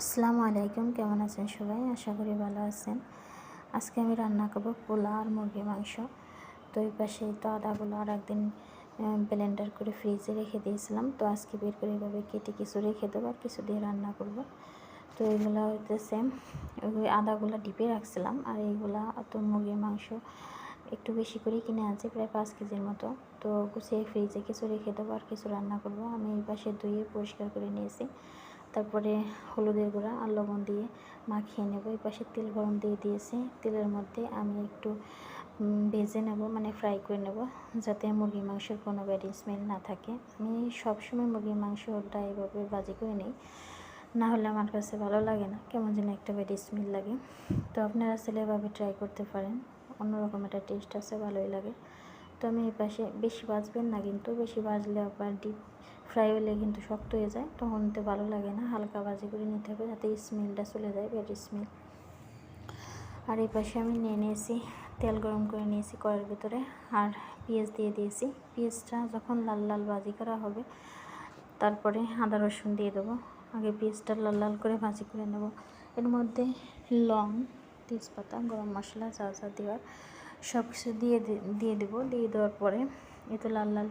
আসসালামু আলাইকুম, কেমন আছেন সবাই? আশা করি ভালো আছেন। আজকে আমি রান্না করব পোলাও আর মুরগির মাংস। তো এই পাশে তো আদাগুলো আর একদিন ব্লেন্ডার করে ফ্রিজে রেখে দিয়েছিলাম। তো আজকে বের করে এভাবে কেটে কিছু রেখে দেবো আর কিছু দিয়ে রান্না করব। তো এগুলো হইতেছে ওই আদাগুলো ডিপে রাখছিলাম, আর এইগুলা তো মুরগির মাংস একটু বেশি করে কিনে আনছি, প্রায় 5 কেজির মতো। তো গুছিয়ে ফ্রিজে কিছু রেখে দেবো আর কিছু রান্না করব। আমি এই পাশে ধুয়ে পরিষ্কার করে নিয়েছি। তারপরে হলুদের গুঁড়া আর লবণ দিয়ে মাখিয়ে নেব। এই পাশে তেল গরম দিয়ে দিয়েছি। তেলের মধ্যে আমি একটু ভেজে নেব, মানে ফ্রাই করে নেব, যাতে মুরগির মাংসের কোনো ব্যাড স্মেল না থাকে। আমি সবসময় মুরগির মাংসটা এভাবে ভাজি করে নিই, না হলে আমার কাছে ভালো লাগে না, কেমন যেন একটা ব্যাড স্মেল লাগে। তো আপনারা আসলে এভাবে ট্রাই করতে পারেন, অন্যরকম একটা টেস্ট আছে, ভালোই লাগে। তো আমি এই পাশে বেশি ভাজবেন না, কিন্তু বেশি ভাজলে আবার ডিপ ফ্রাই হলে কিন্তু শক্ত হয়ে যায়, তখন তো ভালো লাগে না। হালকা ভাজি করে নিতে হবে যাতে স্মেলটা চলে যায়, ব্যাড স্মেল। আর এই পাশে আমি নিয়ে নিয়েছি, তেল গরম করে নিয়েছি কড়াইয়ের ভিতরে, আর পেঁয়াজ দিয়ে দিয়েছি। পেঁয়াজটা যখন লাল লাল ভাজি করা হবে, তারপরে আদা রসুন দিয়ে দেবো। আগে পেঁয়াজটা লাল লাল করে ভাজি করে নেব। এর মধ্যে লং, তেজপাতা, গরম মশলা যা যা দেওয়ার সব কিছু দিয়ে দেবো। দিয়ে দেওয়ার পরে এতে লাল লাল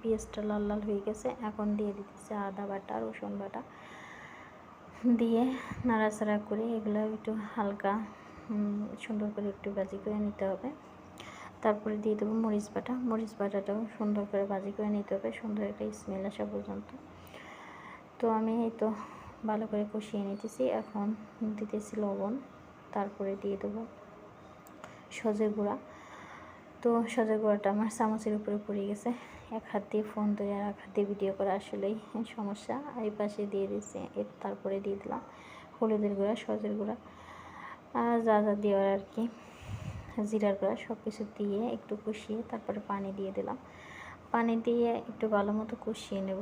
পেঁয়াজটা লাল লাল হয়ে গেছে। এখন দিয়ে দিতেছে আদা বাটা, রসুন বাটা দিয়ে নাড়াচাড়া করে এগুলো একটু হালকা সুন্দর করে একটু ভাজি করে নিতে হবে। তারপরে দিয়ে দেবো মরিচ বাটাটাও সুন্দর করে ভাজি করে নিতে হবে, সুন্দর একটা স্মেল আসা পর্যন্ত। তো আমি এই তো ভালো করে কষিয়ে নিতেছি। এখন দিতেছি লবণ, তারপরে দিয়ে দেবো সজের গুঁড়া। তো সজের গুঁড়াটা আমার চামচের উপরে পড়ে গেছে। এক হাত দিয়ে ফোন ধরে আর এক হাত দিয়ে ভিডিও করা আসলেই সমস্যা। এই পাশে দিয়ে দিয়েছি, তারপরে দিয়ে দিলাম হলুদের গুঁড়া, সজের গুঁড়া আর যা যা দেওয়ার আর কি, জিরার গুঁড়া, সব কিছু দিয়ে একটু কষিয়ে তারপরে পানি দিয়ে দিলাম। পানি দিয়ে একটু ভালো মতো কষিয়ে নেব।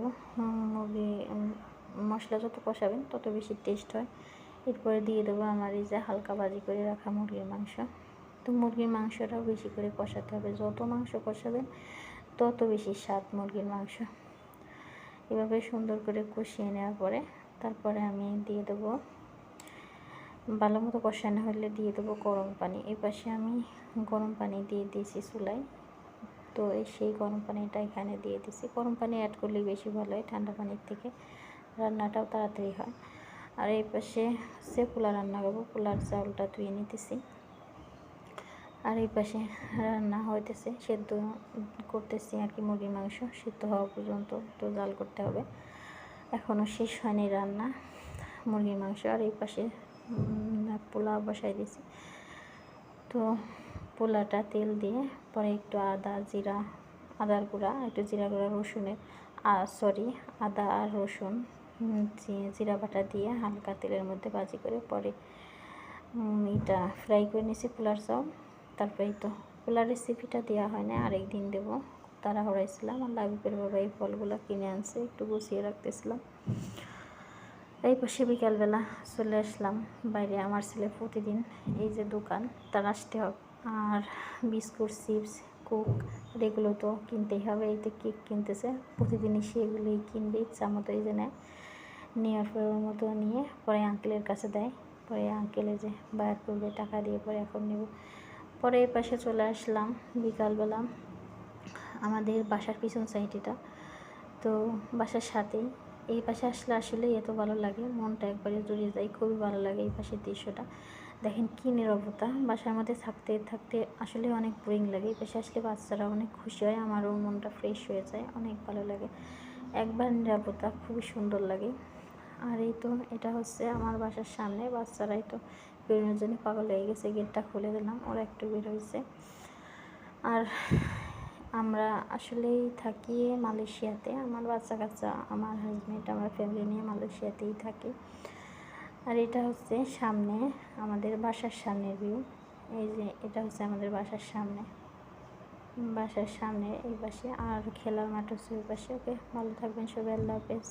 মুরগি মশলা যত কষাবেন তত বেশি টেস্ট হয়। এরপরে দিয়ে দেবো আমার এই যে হালকা ভাজি করে রাখা মুরগির মাংস। তো মুরগির মাংসটাও বেশি করে কষাতে হবে, যত মাংস কষাবেন তত বেশি স্বাদ মুরগির মাংস। এভাবে সুন্দর করে কষিয়ে নেওয়ার পরে তারপরে আমি দিয়ে দেবো, ভালো মতো কষানো হলে দিয়ে দেবো গরম পানি। এই পাশে আমি গরম পানি দিয়ে দিয়েছি চুলায়। তো সেই গরম পানিটা এখানে দিয়ে দিয়েছি। গরম পানি অ্যাড করলেই বেশি ভালো হয়, ঠান্ডা পানির থেকে রান্নাটাও তাড়াতাড়ি হয়। আর এই পাশে পোলা রান্না করবো, পোলার চাউলটা ধুয়ে নিতেছি। আর এই পাশে রান্না হইতেছে, সেদ্ধ করতেছি আর কি, মুরগির মাংস সিদ্ধ হওয়া পর্যন্ত তো জাল করতে হবে। এখনও শেষ হয়নি রান্না মুরগির মাংস। আর এই পাশে পোলাও বসাই দিয়েছি। তো পোলাটা তেল দিয়ে পরে একটু আদার গুঁড়া, একটু জিরা গুঁড়া, আদা আর রসুন জিরা বাটা দিয়ে হালকা তেলের মধ্যে ভাজি করে পরে এটা ফ্রাই করে নিয়েছি পোলার চাউল। তারপরে তো পোলার রেসিপিটা দেওয়া হয় না, আরেকদিন দেবো, তাড়াহুড়াইছিলাম। আর লাবিবের বাবা এই ফলগুলো কিনে আনছে, একটু গুছিয়ে রাখতেছিলাম। এই পাশে বিকালবেলা চলে আসলাম বাইরে। আমার ছেলে প্রতিদিন এই যে দোকান তার আসতে হবে, আর বিস্কুট, চিপস, কোক এগুলো তো কিনতেই হবে। এই তো কেক কিনতেছে, প্রতিদিনই সে এগুলোই কিনবে ইচ্ছা মতো। এই যে নেওয়ার পরের মতো নিয়ে পরে আঙ্কেলের কাছে দেয়, পরে আঙ্কেলে যে বাইর করবে টাকা দিয়ে, পরে এখন নেব। পরে এই পাশে চলে আসলাম বিকালবেলা আমাদের বাসার পিছন সাইড এটা, তো বাসার সাথেই। এই পাশে আসলে আসলে এত ভালো লাগে, মনটা একবারে জুড়িয়ে যায়, খুবই ভালো লাগে এই পাশের দৃশ্যটা। দেখেন কী নীরবতা, বাসার মধ্যে থাকতে থাকতে আসলে অনেক বোরিং লাগে। এই পাশে আসলে বাচ্চারা অনেক খুশি হয়, আমারও মনটা ফ্রেশ হয়ে যায়, অনেক ভালো লাগে। একবার নীরবতা খুবই সুন্দর লাগে। আর এই তো এটা হচ্ছে আমার বাসার সামনে, বাচ্চারাই তো বেরোনোর জন্য পাগল হয়ে গেছে। গেটটা খুলে দিলাম, ওরা একটু বের হয়েছে। আর আমরা আসলেই থাকি মালয়েশিয়াতে, আমার বাচ্চা কাচ্চা, আমার হাজব্যান্ড, আমার ফ্যামিলি নিয়ে মালয়েশিয়াতেই থাকি। আর এটা হচ্ছে সামনে আমাদের বাসার সামনের ভিউ। এই যে এটা হচ্ছে আমাদের বাসার সামনে এই পাশে, আর খেলার মাঠ হচ্ছে ওই পাশে। ওকে, ভালো থাকবেন সবাই, আল্লাহ হাফেজ।